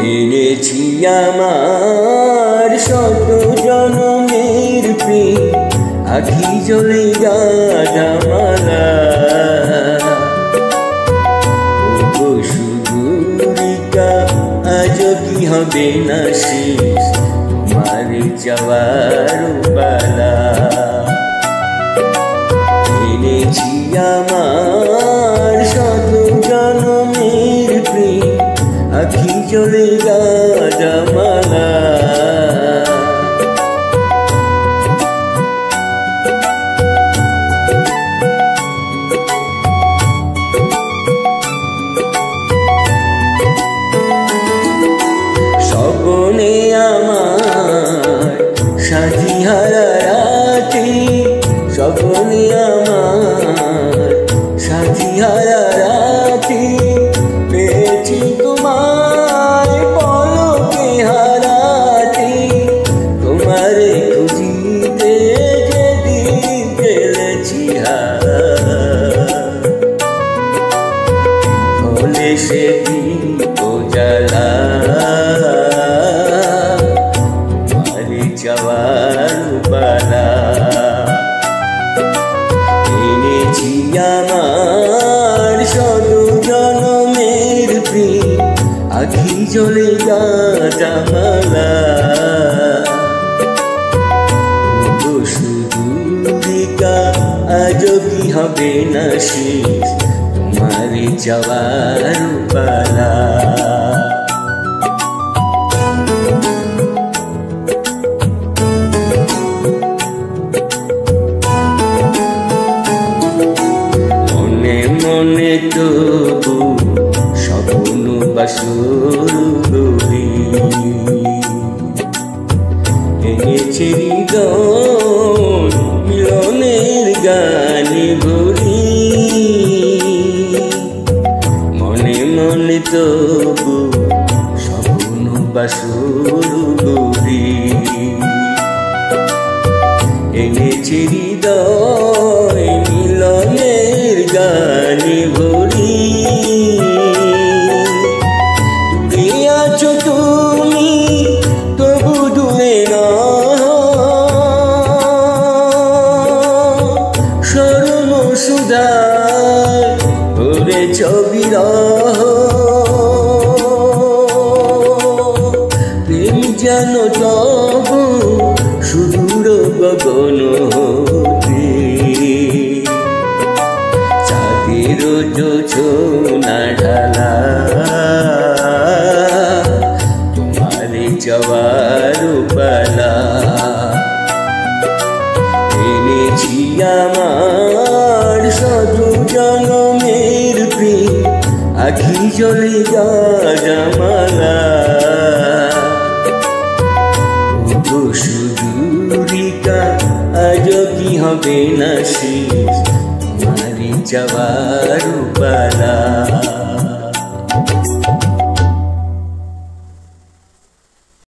এনেছি আমার শত জনমের প্রেম, আখি জলে গাজামালা। ওগো সুদূরিকা, আজ কি হবে না শেষ তোমার যাওয়ার পালা। এনেছি আমার শত জনমের প্রেম, আখি জলে গাজামালা। স্বপ্নে আমার সাথীহারা রাতে, স্বপ্নে আমার সাথীহারা রাতে, পেয়েছি তোমায় পলকে হারাতে। তোমারে খুঁজিতে যেদিন ফেলেছি হাত, হলে সেদিন তো জ্বালা। তোমারে যাওয়ার পালা। এনেছি আমার শত জনমের প্রেম, আখি জলে গাজামালা। ওগো সুদূরিকা, আজ কি হবে না শেষ তোমার যাওয়ার পালা। মনে তবু স্বপ্ন বাসর গড়ি, এনেছে হৃদয় মিলনের গানে ভরি। মনে মনে তবু স্বপ্ন বাসর গড়ি, এনেছে হৃদয় মিলনের গানে ভরি। দূরে আছো তুমি তবু দূরে না, স্মরণ সুধায় ভরেছ বিরহ। প্রেম যেন তবু সুদূর গগন হতে, চাঁদের জোছনা ঢালা। তোমারে যাওয়ার পালা। এনেছি আমার শত জনমের প্রেম, আখি জলে গাজামালা। ওগো সুদূরিকা, আজ কি হবে না শেষ তোমার যাওয়ার পালা।